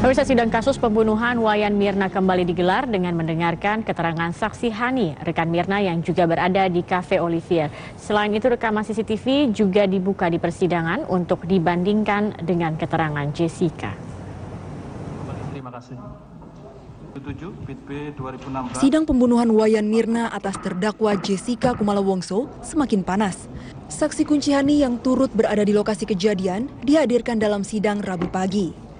Pemirsa, sidang kasus pembunuhan Wayan Mirna kembali digelar dengan mendengarkan keterangan saksi Hani, rekan Mirna yang juga berada di Cafe Olivier. Selain itu, rekaman CCTV juga dibuka di persidangan untuk dibandingkan dengan keterangan Jessica. Terima kasih. Sidang pembunuhan Wayan Mirna atas terdakwa Jessica Kumala Wongso semakin panas. Saksi kunci Hani yang turut berada di lokasi kejadian dihadirkan dalam sidang Rabu pagi.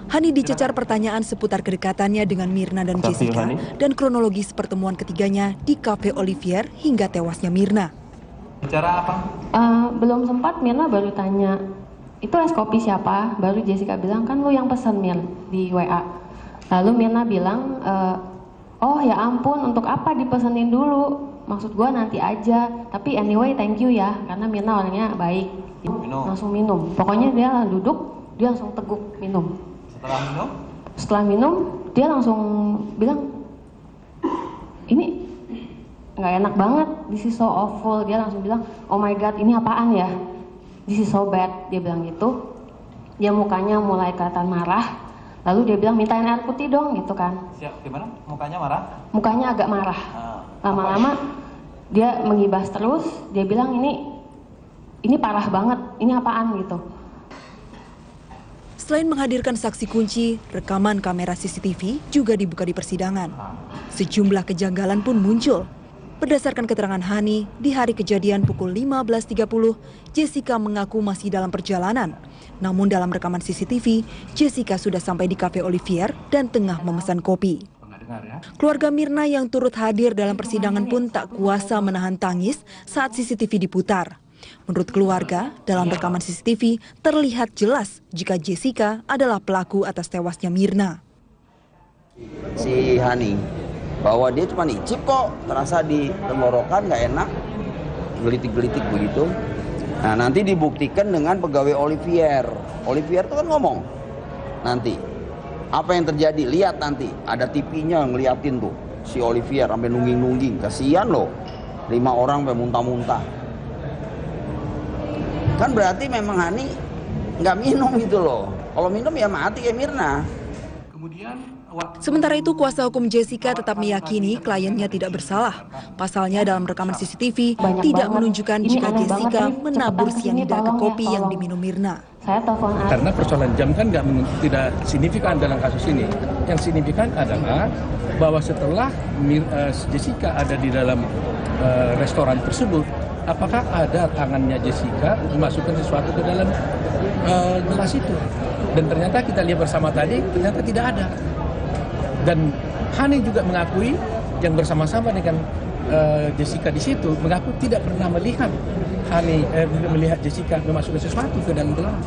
Hani dicecar pertanyaan seputar kedekatannya dengan Mirna dan Jessica dan kronologis pertemuan ketiganya di Cafe Olivier hingga tewasnya Mirna. Bicara apa? Belum sempat, Mirna baru tanya, itu es kopi siapa? Baru Jessica bilang, kan lu yang pesan Mir di WA. Lalu Mirna bilang, oh ya ampun, untuk apa dipesenin dulu? Maksud gua nanti aja, tapi anyway thank you ya, karena Mirna orangnya baik. Langsung minum, pokoknya dia duduk, dia langsung teguk minum. Setelah minum, dia langsung bilang, ini nggak enak banget, this is so awful. Dia langsung bilang, oh my god, ini apaan ya? This is so bad, dia bilang gitu. Dia mukanya mulai kelihatan marah, lalu dia bilang, mintain air putih dong, gitu kan. Siap, gimana? Mukanya marah? Mukanya agak marah. Lama-lama, dia mengibas terus, dia bilang, ini parah banget, ini apaan gitu. Selain menghadirkan saksi kunci, rekaman kamera CCTV juga dibuka di persidangan. Sejumlah kejanggalan pun muncul. Berdasarkan keterangan Hani, di hari kejadian pukul 15.30, Jessica mengaku masih dalam perjalanan. Namun dalam rekaman CCTV, Jessica sudah sampai di Cafe Olivier dan tengah memesan kopi. Keluarga Mirna yang turut hadir dalam persidangan pun tak kuasa menahan tangis saat CCTV diputar. Menurut keluarga, dalam rekaman CCTV terlihat jelas jika Jessica adalah pelaku atas tewasnya Mirna. Si Hani, bahwa dia cuma icip kok, terasa di tenggorokan nggak enak, gelitik-gelitik begitu. Nah nanti dibuktikan dengan pegawai Olivier. Olivier itu kan ngomong, nanti apa yang terjadi, lihat nanti, ada TV-nya ngeliatin tuh, si Olivier sampai nungging-nungging, kasihan loh, 5 orang sampai muntah-muntah. Kan berarti memang Hani nggak minum gitu loh. Kalau minum ya mati kayak Mirna. Sementara itu, kuasa hukum Jessica tetap meyakini kliennya tidak bersalah. Pasalnya dalam rekaman CCTV tidak menunjukkan jika Jessica menabur sianida ke kopi yang diminum Mirna. Karena persoalan jam kan tidak signifikan dalam kasus ini. Yang signifikan adalah bahwa setelah Jessica ada di dalam restoran tersebut, apakah ada tangannya Jessica memasukkan sesuatu ke dalam gelas itu? Dan ternyata kita lihat bersama tadi, ternyata tidak ada. Dan Hani juga mengakui yang bersama-sama dengan Jessica di situ, mengaku tidak pernah melihat melihat Jessica memasukkan sesuatu ke dalam gelas.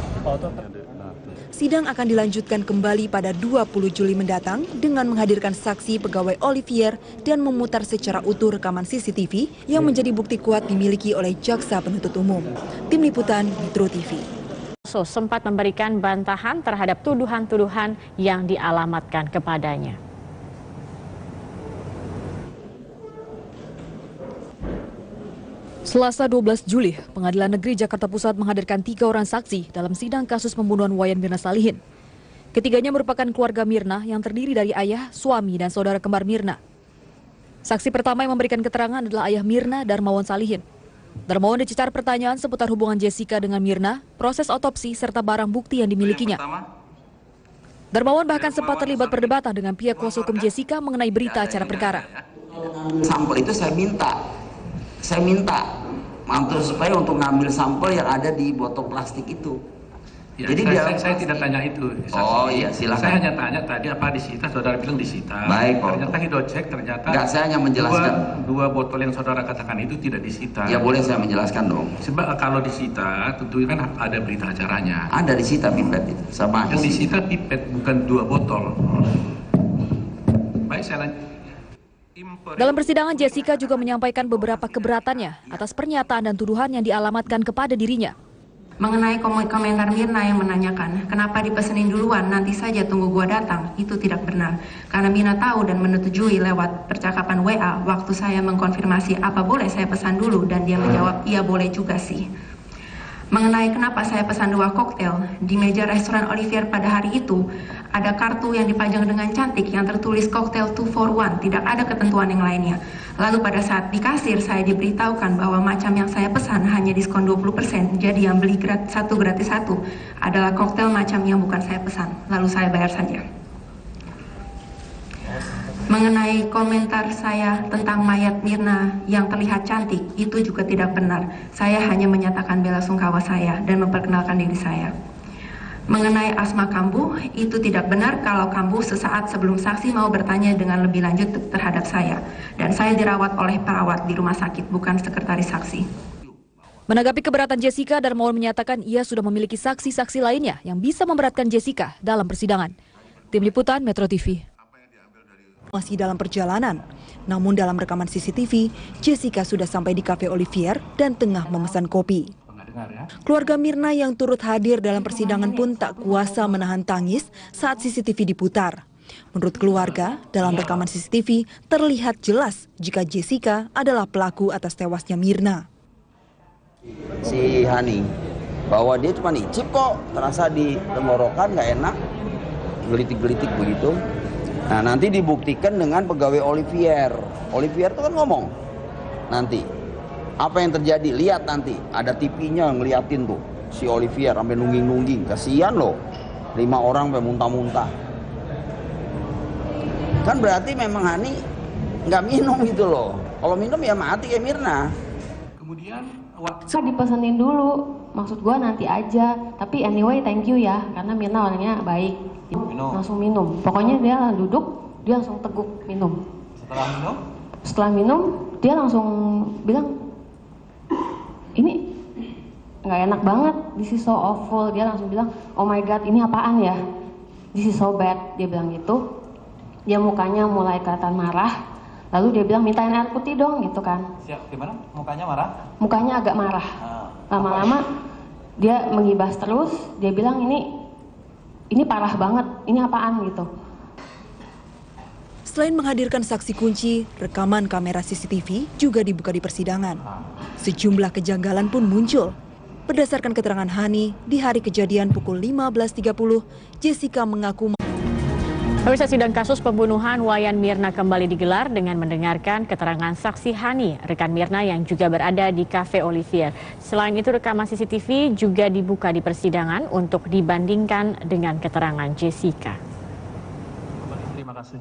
Sidang akan dilanjutkan kembali pada 20 Juli mendatang dengan menghadirkan saksi pegawai Olivier dan memutar secara utuh rekaman CCTV yang menjadi bukti kuat dimiliki oleh Jaksa Penuntut Umum. Tim Liputan, Metro TV. Sempat memberikan bantahan terhadap tuduhan-tuduhan yang dialamatkan kepadanya. Selasa 12 Juli, Pengadilan Negeri Jakarta Pusat menghadirkan 3 orang saksi dalam sidang kasus pembunuhan Wayan Mirna Salihin. Ketiganya merupakan keluarga Mirna yang terdiri dari ayah, suami, dan saudara kembar Mirna. Saksi pertama yang memberikan keterangan adalah ayah Mirna, Darmawan Salihin. Darmawan dicecar pertanyaan seputar hubungan Jessica dengan Mirna, proses otopsi, serta barang bukti yang dimilikinya. Darmawan bahkan sempat terlibat perdebatan dengan pihak kuasa hukum Jessica mengenai berita acara perkara. Sampel itu saya minta mantul supaya untuk ngambil sampel yang ada di botol plastik itu. Ya, jadi saya tidak tanya itu. Oh iya, silakan. Saya hanya tanya tadi apa disita, saudara bilang disita. Baik, ternyata hidrocek, ternyata enggak, saya hanya menjelaskan. Dua botol yang saudara katakan itu tidak disita. Ya boleh saya menjelaskan dong. Sebab kalau disita, tentu kan ada berita acaranya. Ada disita pipet itu, sama. Yang disita pipet, bukan 2 botol. Baik, saya lanjut. Dalam persidangan, Jessica juga menyampaikan beberapa keberatannya atas pernyataan dan tuduhan yang dialamatkan kepada dirinya. Mengenai komentar Mirna yang menanyakan, kenapa dipesenin duluan, nanti saja tunggu gua datang, itu tidak benar. Karena Mirna tahu dan menyetujui lewat percakapan WA, waktu saya mengkonfirmasi apa boleh saya pesan dulu, dan dia menjawab, iya boleh juga sih. Mengenai kenapa saya pesan 2 koktail, di meja restoran Olivier pada hari itu, ada kartu yang dipajang dengan cantik yang tertulis koktail 2 for 1, tidak ada ketentuan yang lainnya. Lalu pada saat di kasir, saya diberitahukan bahwa macam yang saya pesan hanya diskon 20%, jadi yang beli 1 gratis 1 adalah koktail macam yang bukan saya pesan, lalu saya bayar saja. Mengenai komentar saya tentang mayat Mirna yang terlihat cantik, itu juga tidak benar. Saya hanya menyatakan bela sungkawa saya dan memperkenalkan diri saya. Mengenai asma kambuh, itu tidak benar kalau kambuh sesaat sebelum saksi mau bertanya dengan lebih lanjut terhadap saya. Dan saya dirawat oleh perawat di rumah sakit, bukan sekretaris saksi. Menanggapi keberatan Jessica, Darmawan menyatakan ia sudah memiliki saksi-saksi lainnya yang bisa memberatkan Jessica dalam persidangan. Tim Liputan Metro TV. Masih dalam perjalanan, namun dalam rekaman CCTV, Jessica sudah sampai di Cafe Olivier dan tengah memesan kopi. Keluarga Mirna yang turut hadir dalam persidangan pun tak kuasa menahan tangis saat CCTV diputar. Menurut keluarga, dalam rekaman CCTV terlihat jelas jika Jessica adalah pelaku atas tewasnya Mirna. Si Hani, bahwa dia cuma icip kok, terasa di tenggorokan nggak enak, gelitik-gelitik begitu. Nah, nanti dibuktikan dengan pegawai Olivier. Olivier itu kan ngomong, nanti apa yang terjadi, lihat nanti ada TV-nya ngeliatin tuh si Olivier sampai nungging-nungging. Kasihan loh, 5 orang sampai muntah-muntah. Kan berarti memang Hani nggak minum gitu loh. Kalau minum ya mati kayak Mirna. Kemudian Saya dipesenin dulu, maksud gue nanti aja. Tapi anyway thank you ya, karena Mirna orangnya baik. Minum. Langsung minum. Pokoknya dia duduk, dia langsung teguk minum. Setelah minum? Setelah minum, dia langsung bilang, ini nggak enak banget, this is so awful. Dia langsung bilang, oh my god, ini apaan ya? This is so bad, dia bilang gitu. Dia mukanya mulai kelihatan marah. Lalu dia bilang, mintain air putih dong, gitu kan. Siap, gimana? Mukanya marah? Mukanya agak marah. Lama-lama dia mengibas terus, dia bilang ini parah banget, ini apaan gitu. Selain menghadirkan saksi kunci, rekaman kamera CCTV juga dibuka di persidangan. Sejumlah kejanggalan pun muncul. Berdasarkan keterangan Hani, di hari kejadian pukul 15.30, Jessica mengaku Pemirsa, sidang kasus pembunuhan Wayan Mirna kembali digelar dengan mendengarkan keterangan saksi Hani, rekan Mirna yang juga berada di Cafe Olivier. Selain itu, rekaman CCTV juga dibuka di persidangan untuk dibandingkan dengan keterangan Jessica. Terima kasih.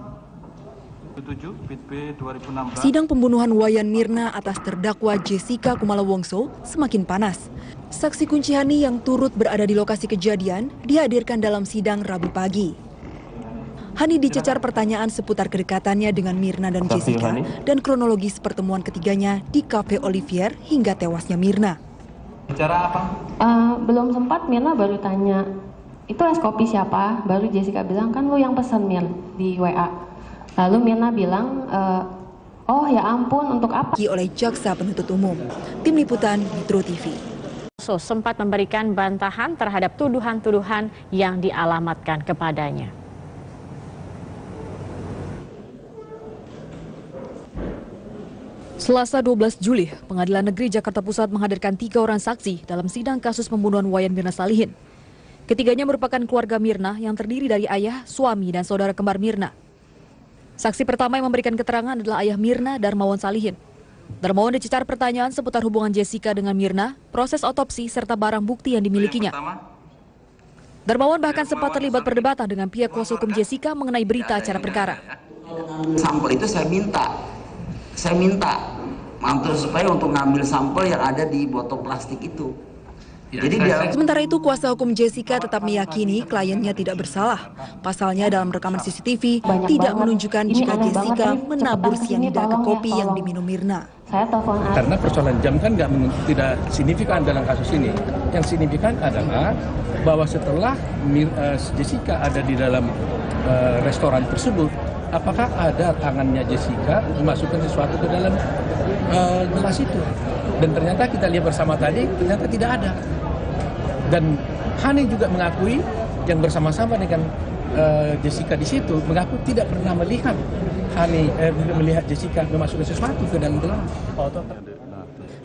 7 PIT 2016. sidang pembunuhan Wayan Mirna atas terdakwa Jessica Kumala Wongso semakin panas. Saksi kunci Hani yang turut berada di lokasi kejadian dihadirkan dalam sidang Rabu pagi. Hani dicecar pertanyaan seputar kedekatannya dengan Mirna dan Jessica dan kronologis pertemuan ketiganya di Cafe Olivier hingga tewasnya Mirna. Bicara apa? Belum sempat, Mirna baru tanya, itu es kopi siapa? Baru Jessica bilang, kan lu yang pesen Mir di WA. Lalu Mirna bilang, oh ya ampun, untuk apa? Oleh Jaksa Penuntut Umum. Tim Liputan Metro TV. Sempat memberikan bantahan terhadap tuduhan-tuduhan yang dialamatkan kepadanya. Selasa 12 Juli, Pengadilan Negeri Jakarta Pusat menghadirkan 3 orang saksi dalam sidang kasus pembunuhan Wayan Mirna Salihin. Ketiganya merupakan keluarga Mirna yang terdiri dari ayah, suami, dan saudara kembar Mirna. Saksi pertama yang memberikan keterangan adalah ayah Mirna, Darmawan Salihin. Darmawan dicecar pertanyaan seputar hubungan Jessica dengan Mirna, proses otopsi, serta barang bukti yang dimilikinya. Darmawan bahkan sempat terlibat perdebatan dengan pihak kuasa hukum Jessica mengenai berita acara perkara. Sampel itu saya minta mantul supaya untuk ngambil sampel yang ada di botol plastik itu. Jadi Sementara itu, kuasa hukum Jessica tetap meyakini kliennya tidak bersalah. Pasalnya dalam rekaman CCTV tidak menunjukkan jika Jessica menabur sianida ke kopi yang diminum Mirna. Saya telepon Karena persoalan jam kan tidak signifikan dalam kasus ini. Yang signifikan adalah bahwa setelah Jessica ada di dalam restoran tersebut, apakah ada tangannya Jessica memasukkan sesuatu ke dalam gelas itu? Dan ternyata kita lihat bersama tadi, ternyata tidak ada. Dan Hani juga mengakui yang bersama-sama dengan Jessica di situ mengaku tidak pernah melihat Jessica memasukkan sesuatu ke dalam gelas.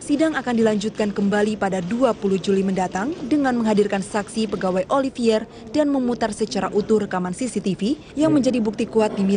sidang akan dilanjutkan kembali pada 20 Juli mendatang dengan menghadirkan saksi pegawai Olivier dan memutar secara utuh rekaman CCTV yang menjadi bukti kuat dimiliki